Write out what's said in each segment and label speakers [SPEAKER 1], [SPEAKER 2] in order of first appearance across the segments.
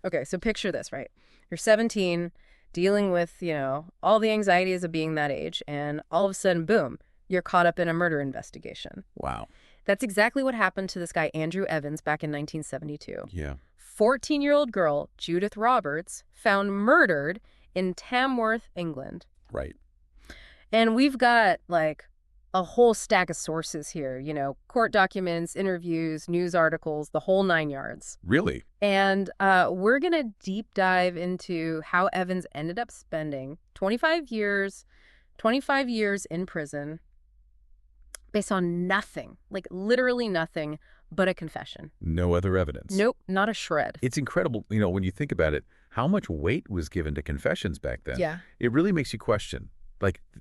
[SPEAKER 1] Okay, so picture this, right? You're 17, dealing with, all the anxieties of being that age, and all of a sudden, boom, you're caught up in a murder investigation.
[SPEAKER 2] Wow.
[SPEAKER 1] That's exactly what happened to this guy, Andrew Evans, back in 1972.
[SPEAKER 2] Yeah.
[SPEAKER 1] 14-year-old girl, Judith Roberts, found murdered in Tamworth, England.
[SPEAKER 2] Right.
[SPEAKER 1] And we've got, a whole stack of sources here, court documents, interviews, news articles, the whole 9 yards.
[SPEAKER 2] Really?
[SPEAKER 1] And we're going to deep dive into how Evans ended up spending 25 years in prison based on nothing, literally nothing but a confession.
[SPEAKER 2] No other evidence.
[SPEAKER 1] Nope, not a shred.
[SPEAKER 2] It's incredible, when you think about it, how much weight was given to confessions back then.
[SPEAKER 1] Yeah.
[SPEAKER 2] It really makes you question,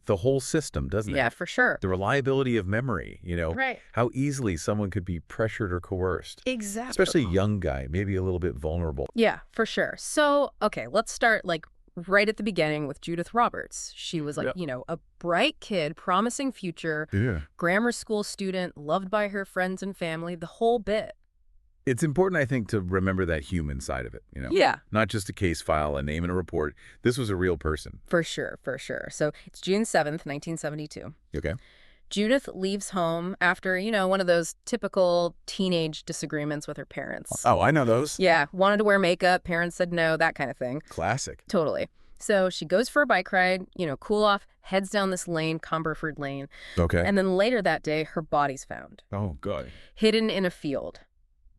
[SPEAKER 2] the whole system, doesn't it?
[SPEAKER 1] Yeah, for sure.
[SPEAKER 2] The reliability of memory,
[SPEAKER 1] Right.
[SPEAKER 2] how easily someone could be pressured or coerced.
[SPEAKER 1] Exactly.
[SPEAKER 2] Especially a young guy, maybe a little bit vulnerable.
[SPEAKER 1] Yeah, for sure. So, okay, let's start right at the beginning with Judith Roberts. She was a bright kid, promising future,
[SPEAKER 2] Yeah.
[SPEAKER 1] grammar school student, loved by her friends and family, the whole bit.
[SPEAKER 2] It's important, I think, to remember that human side of it,
[SPEAKER 1] Yeah.
[SPEAKER 2] Not just a case file, a name and a report. This was a real person.
[SPEAKER 1] For sure, for sure. So it's June 7th, 1972.
[SPEAKER 2] Okay.
[SPEAKER 1] Judith leaves home after, one of those typical teenage disagreements with her parents.
[SPEAKER 2] Oh, I know those.
[SPEAKER 1] Yeah, wanted to wear makeup, parents said no, that kind of thing.
[SPEAKER 2] Classic.
[SPEAKER 1] Totally. So she goes for a bike ride, cool off, heads down this lane, Comberford Lane.
[SPEAKER 2] Okay.
[SPEAKER 1] And then later that day, her body's found.
[SPEAKER 2] Oh, God.
[SPEAKER 1] Hidden in a field.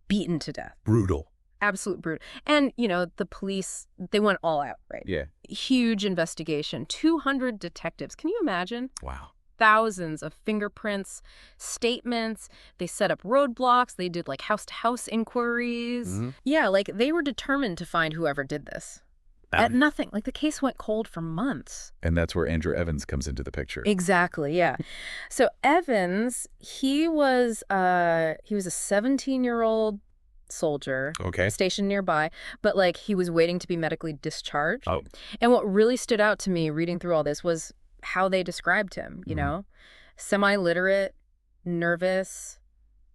[SPEAKER 1] Beaten to death.
[SPEAKER 2] Brutal.
[SPEAKER 1] Absolute brutal. And, the police, they went all out, right?
[SPEAKER 2] Yeah.
[SPEAKER 1] Huge investigation. 200 detectives. Can you imagine?
[SPEAKER 2] Wow.
[SPEAKER 1] Thousands of fingerprints, statements. They set up roadblocks. They did house-to-house inquiries.
[SPEAKER 2] Mm-hmm.
[SPEAKER 1] Yeah, they were determined to find whoever did this. At nothing. The case went cold for months.
[SPEAKER 2] And that's where Andrew Evans comes into the picture.
[SPEAKER 1] Exactly, yeah. So Evans, he was a 17-year-old soldier.
[SPEAKER 2] Okay.
[SPEAKER 1] Stationed nearby, but he was waiting to be medically discharged.
[SPEAKER 2] Oh.
[SPEAKER 1] And what really stood out to me reading through all this was how they described him, semi-literate, nervous,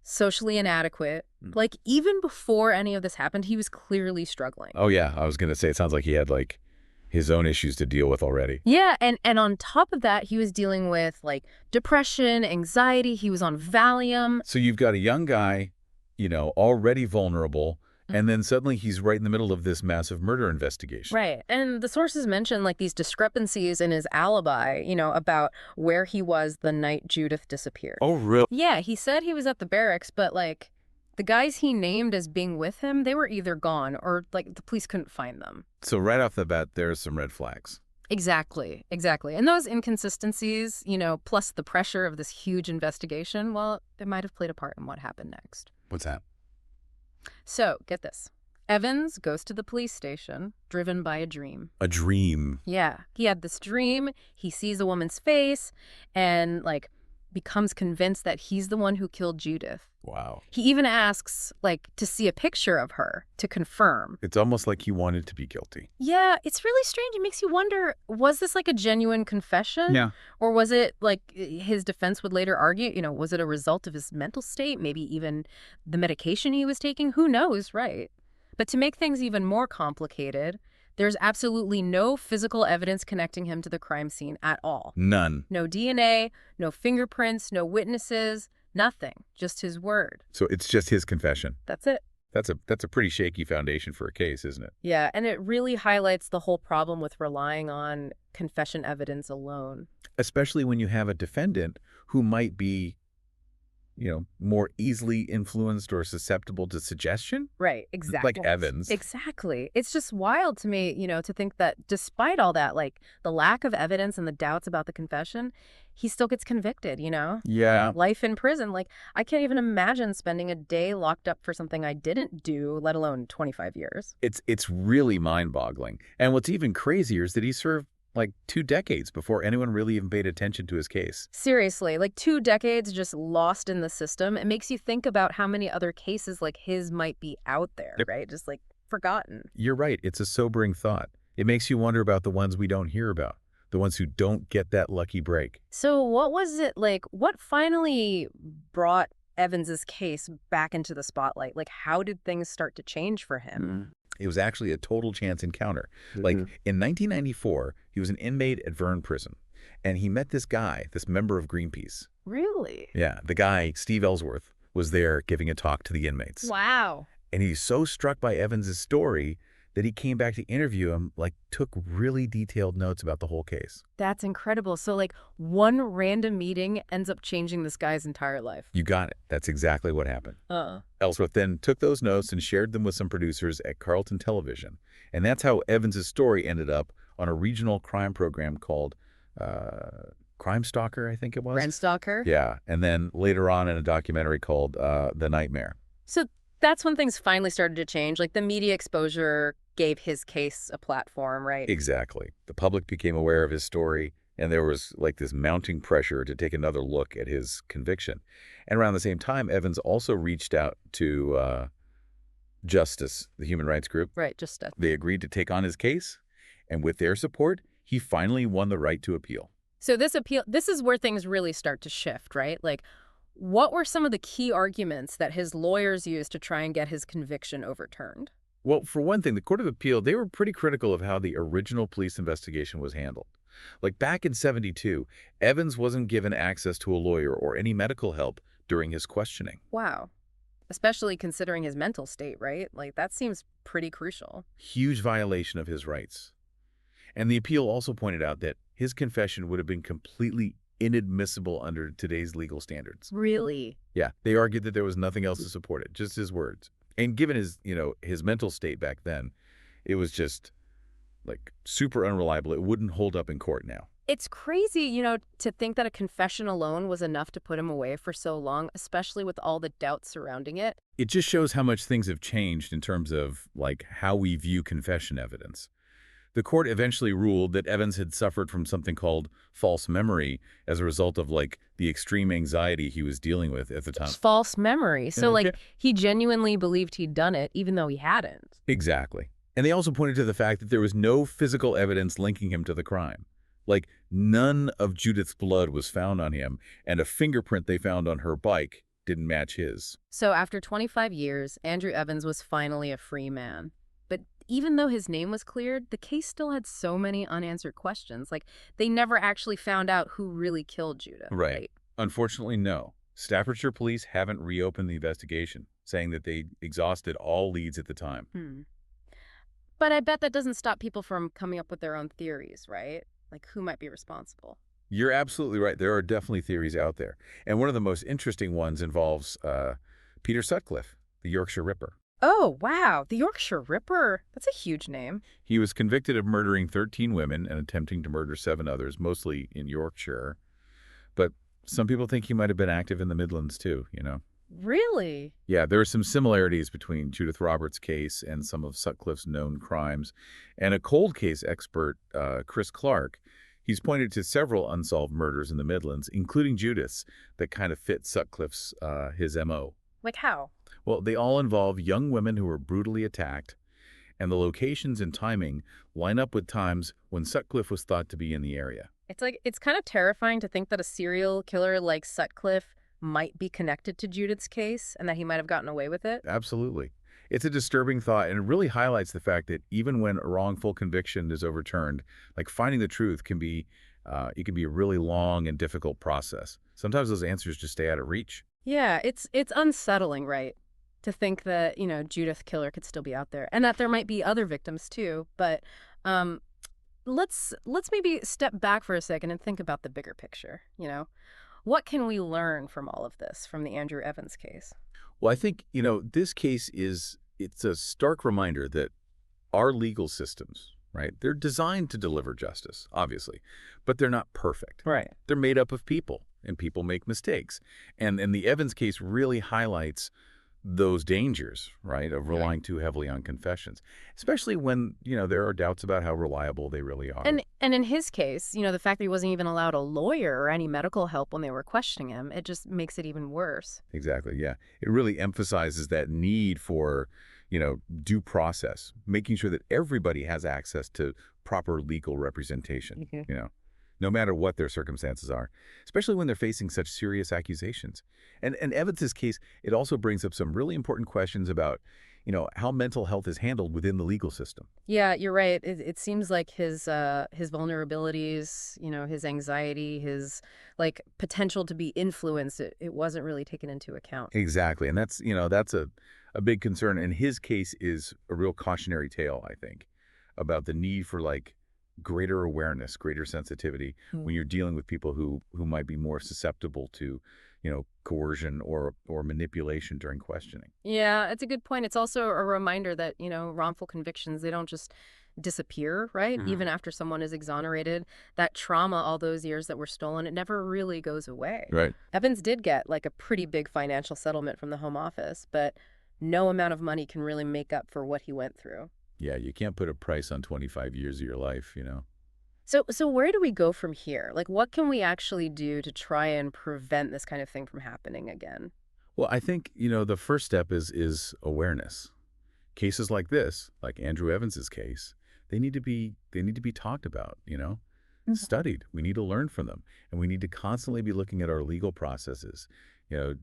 [SPEAKER 1] socially inadequate. Even before any of this happened, he was clearly struggling.
[SPEAKER 2] Oh, yeah. I was going to say, it sounds like he had, his own issues to deal with already.
[SPEAKER 1] Yeah, and on top of that, he was dealing with, depression, anxiety. He was on Valium.
[SPEAKER 2] So you've got a young guy, already vulnerable, and then suddenly he's right in the middle of this massive murder investigation.
[SPEAKER 1] Right. And the sources mention these discrepancies in his alibi, about where he was the night Judith disappeared.
[SPEAKER 2] Oh, really?
[SPEAKER 1] Yeah, he said he was at the barracks, but the guys he named as being with him, they were either gone or the police couldn't find them.
[SPEAKER 2] So right off the bat, there's some red flags.
[SPEAKER 1] Exactly. And those inconsistencies, plus the pressure of this huge investigation, well, it might have played a part in what happened next.
[SPEAKER 2] What's that?
[SPEAKER 1] So, get this. Evans goes to the police station, driven by a dream.
[SPEAKER 2] A dream.
[SPEAKER 1] Yeah. He had this dream. He sees a woman's face and, becomes convinced that he's the one who killed Judith.
[SPEAKER 2] Wow.
[SPEAKER 1] He even asks, to see a picture of her to confirm.
[SPEAKER 2] It's almost like he wanted to be guilty.
[SPEAKER 1] Yeah, it's really strange. It makes you wonder, was this a genuine confession?
[SPEAKER 2] Yeah.
[SPEAKER 1] Or was it, his defense would later argue, was it a result of his mental state? Maybe even the medication he was taking? Who knows, right? But to make things even more complicated, there's absolutely no physical evidence connecting him to the crime scene at all.
[SPEAKER 2] None.
[SPEAKER 1] No DNA, no fingerprints, no witnesses, nothing. Just his word.
[SPEAKER 2] So it's just his confession.
[SPEAKER 1] That's it.
[SPEAKER 2] That's a pretty shaky foundation for a case, isn't it?
[SPEAKER 1] Yeah, and it really highlights the whole problem with relying on confession evidence alone.
[SPEAKER 2] Especially when you have a defendant who might be, more easily influenced or susceptible to suggestion.
[SPEAKER 1] Right, exactly.
[SPEAKER 2] Like Evans.
[SPEAKER 1] Exactly. It's just wild to me, to think that despite all that, the lack of evidence and the doubts about the confession, he still gets convicted,
[SPEAKER 2] Yeah.
[SPEAKER 1] Life in prison. I can't even imagine spending a day locked up for something I didn't do, let alone 25 years.
[SPEAKER 2] It's really mind-boggling. And what's even crazier is that he served 2 decades before anyone really even paid attention to his case.
[SPEAKER 1] Seriously, 2 decades just lost in the system. It makes you think about how many other cases like his might be out there,
[SPEAKER 2] Yep.
[SPEAKER 1] right? Just forgotten.
[SPEAKER 2] You're right. It's a sobering thought. It makes you wonder about the ones we don't hear about, the ones who don't get that lucky break.
[SPEAKER 1] So what was it what finally brought Evans's case back into the spotlight? How did things start to change for him?
[SPEAKER 2] It was actually a total chance encounter. Like,
[SPEAKER 3] Hmm.
[SPEAKER 2] in 1994, he was an inmate at Verne Prison, and he met this guy, this member of Greenpeace.
[SPEAKER 1] Really?
[SPEAKER 2] Yeah, the guy, Steve Ellsworth, was there giving a talk to the inmates.
[SPEAKER 1] Wow.
[SPEAKER 2] And he's so struck by Evans's story that he came back to interview him, like took really detailed notes about the whole case.
[SPEAKER 1] That's incredible. So, like, one random meeting ends up changing this guy's entire life.
[SPEAKER 2] You got it. That's exactly what happened.
[SPEAKER 1] Uh.
[SPEAKER 2] Ellsworth then took those notes and shared them with some producers at Carlton Television. And that's how Evans's story ended up on a regional crime program called Crime Stalker, I think it was.
[SPEAKER 1] Brand Stalker?
[SPEAKER 2] Yeah, and then later on in a documentary called The Nightmare.
[SPEAKER 1] So that's when things finally started to change. Like, the media exposure gave his case a platform, right?
[SPEAKER 2] Exactly. The public became aware of his story, and there was like this mounting pressure to take another look at his conviction. And around the same time, Evans also reached out to Justice, the human rights group.
[SPEAKER 1] Right, just a...
[SPEAKER 2] They agreed to take on his case, and with their support, he finally won the right to appeal.
[SPEAKER 1] So this appeal, this is where things really start to shift, right? Like, what were some of the key arguments that his lawyers used to try and get his conviction overturned?
[SPEAKER 2] Well, for one thing, the Court of Appeal, they were pretty critical of how the original police investigation was handled. Like back in '72, Evans wasn't given access to a lawyer or any medical help during his questioning.
[SPEAKER 1] Wow. Especially considering his mental state, right? Like, that seems pretty crucial.
[SPEAKER 2] Huge violation of his rights. And the appeal also pointed out that his confession would have been completely inadmissible under today's legal standards.
[SPEAKER 1] Really?
[SPEAKER 2] Yeah, they argued that there was nothing else to support it, just his words. And given his, his mental state back then, it was just like super unreliable. It wouldn't hold up in court now.
[SPEAKER 1] It's crazy, to think that a confession alone was enough to put him away for so long, especially with all the doubts surrounding it.
[SPEAKER 2] It just shows how much things have changed in terms of like how we view confession evidence. The court eventually ruled that Evans had suffered from something called false memory as a result of like the extreme anxiety he was dealing with at the time.
[SPEAKER 1] False memory. So,
[SPEAKER 2] Yeah.
[SPEAKER 1] like, he genuinely believed he'd done it, even though he hadn't.
[SPEAKER 2] Exactly. And they also pointed to the fact that there was no physical evidence linking him to the crime. Like, none of Judith's blood was found on him, and a fingerprint they found on her bike didn't match his.
[SPEAKER 1] So after 25 years, Andrew Evans was finally a free man. But even though his name was cleared, the case still had so many unanswered questions. Like, they never actually found out who really killed Judith.
[SPEAKER 2] Right. Unfortunately, no. Staffordshire police haven't reopened the investigation, saying that they exhausted all leads at the time.
[SPEAKER 1] But I bet that doesn't stop people from coming up with their own theories, right? Like, who might be responsible?
[SPEAKER 2] You're absolutely right. There are definitely theories out there. And one of the most interesting ones involves Peter Sutcliffe, the Yorkshire Ripper.
[SPEAKER 1] Oh, wow. The Yorkshire Ripper. That's a huge name.
[SPEAKER 2] He was convicted of murdering 13 women and attempting to murder 7 others, mostly in Yorkshire. But some people think he might have been active in the Midlands too,
[SPEAKER 1] Really?
[SPEAKER 2] Yeah, there are some similarities between Judith Roberts' case and some of Sutcliffe's known crimes. And a cold case expert, Chris Clark, he's pointed to several unsolved murders in the Midlands, including Judith's, that kind of fit Sutcliffe's, his M.O.
[SPEAKER 1] Like how?
[SPEAKER 2] Well, they all involve young women who were brutally attacked, and the locations and timing line up with times when Sutcliffe was thought to be in the area.
[SPEAKER 1] It's kind of terrifying to think that a serial killer like Sutcliffe might be connected to Judith's case and that he might have gotten away with it.
[SPEAKER 2] Absolutely. It's a disturbing thought, and it really highlights the fact that even when a wrongful conviction is overturned, like finding the truth can be, it can be a really long and difficult process. Sometimes those answers just stay out of reach.
[SPEAKER 1] Yeah, it's unsettling, right? To think that, Judith Killer could still be out there and that there might be other victims too. But let's maybe step back for a second and think about the bigger picture, What can we learn from all of this, from the Andrew Evans case?
[SPEAKER 2] Well, I think, this case it's a stark reminder that our legal systems, right, they're designed to deliver justice, obviously, but they're not perfect.
[SPEAKER 1] Right.
[SPEAKER 2] They're made up of people, and people make mistakes. And the Evans case really highlights those dangers, right, of relying too heavily on confessions, especially when, there are doubts about how reliable they really are.
[SPEAKER 1] And in his case, the fact that he wasn't even allowed a lawyer or any medical help when they were questioning him, it just makes it even worse.
[SPEAKER 2] Exactly, yeah. It really emphasizes that need for, due process, making sure that everybody has access to proper legal representation, no matter what their circumstances are, especially when they're facing such serious accusations. And Evans's case, it also brings up some really important questions about, how mental health is handled within the legal system.
[SPEAKER 1] Yeah, you're right. It seems like his vulnerabilities, his anxiety, his like potential to be influenced, it wasn't really taken into account.
[SPEAKER 2] Exactly. And that's a big concern. And his case is a real cautionary tale, I think, about the need for like greater awareness, greater sensitivity
[SPEAKER 1] Mm.
[SPEAKER 2] when you're dealing with people who might be more susceptible to, coercion or manipulation during questioning.
[SPEAKER 1] Yeah, it's a good point. It's also a reminder that, wrongful convictions, they don't just disappear, right?
[SPEAKER 2] Mhm.
[SPEAKER 1] Even after someone is exonerated, that trauma, all those years that were stolen, it never really goes away.
[SPEAKER 2] Right.
[SPEAKER 1] Evans did get like a pretty big financial settlement from the Home Office, but no amount of money can really make up for what he went through.
[SPEAKER 2] Yeah, you can't put a price on 25 years of your life.
[SPEAKER 1] So where do we go from here? Like, what can we actually do to try and prevent this kind of thing from happening again?
[SPEAKER 2] Well, I think, the first step is awareness. Cases like this, like Andrew Evans's case, they need to be talked about,
[SPEAKER 1] Mhm.
[SPEAKER 2] studied. We need to learn from them, and we need to constantly be looking at our legal processes,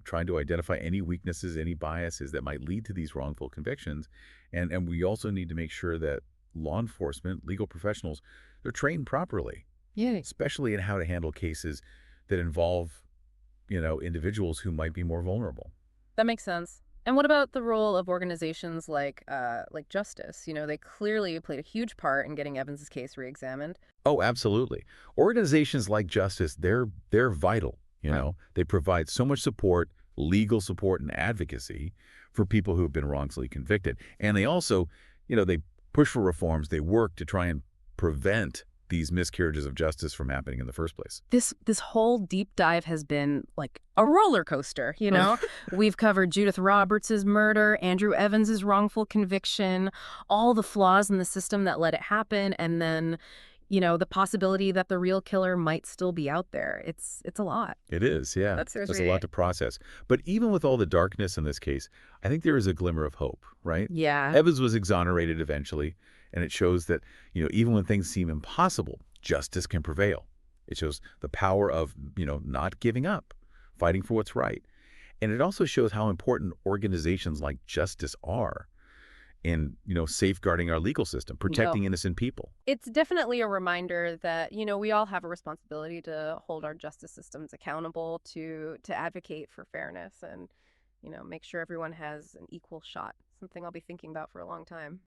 [SPEAKER 2] trying to identify any weaknesses, any biases that might lead to these wrongful convictions, and we also need to make sure that law enforcement, legal professionals, they're trained properly,
[SPEAKER 1] Yeah.
[SPEAKER 2] especially in how to handle cases that involve, individuals who might be more vulnerable.
[SPEAKER 1] That makes sense. And what about the role of organizations like Justice? They clearly played a huge part in getting Evans's case reexamined.
[SPEAKER 2] Oh, absolutely. Organizations like Justice, they're vital, you
[SPEAKER 1] Huh.
[SPEAKER 2] know. They provide so much support, legal support and advocacy for people who have been wrongfully convicted. And they also, they push for reforms. They work to try and prevent these miscarriages of justice from happening in the first place.
[SPEAKER 1] This whole deep dive has been like a roller coaster. We've covered Judith Roberts's murder, Andrew Evans's wrongful conviction, all the flaws in the system that let it happen, and then, the possibility that the real killer might still be out there. It's a lot.
[SPEAKER 2] It is, yeah.
[SPEAKER 1] That's
[SPEAKER 2] There's a lot
[SPEAKER 1] seriously.
[SPEAKER 2] to process. But even with all the darkness in this case, I think there is a glimmer of hope, right?
[SPEAKER 1] Yeah.
[SPEAKER 2] Evans was exonerated eventually, and it shows that, even when things seem impossible, justice can prevail. It shows the power of, not giving up, fighting for what's right. And it also shows how important organizations like Justice are in, safeguarding our legal system,
[SPEAKER 1] Oh,
[SPEAKER 2] protecting innocent people.
[SPEAKER 1] it's definitely a reminder that, we all have a responsibility to hold our justice systems accountable, to advocate for fairness and, make sure everyone has an equal shot. Something I'll be thinking about for a long time.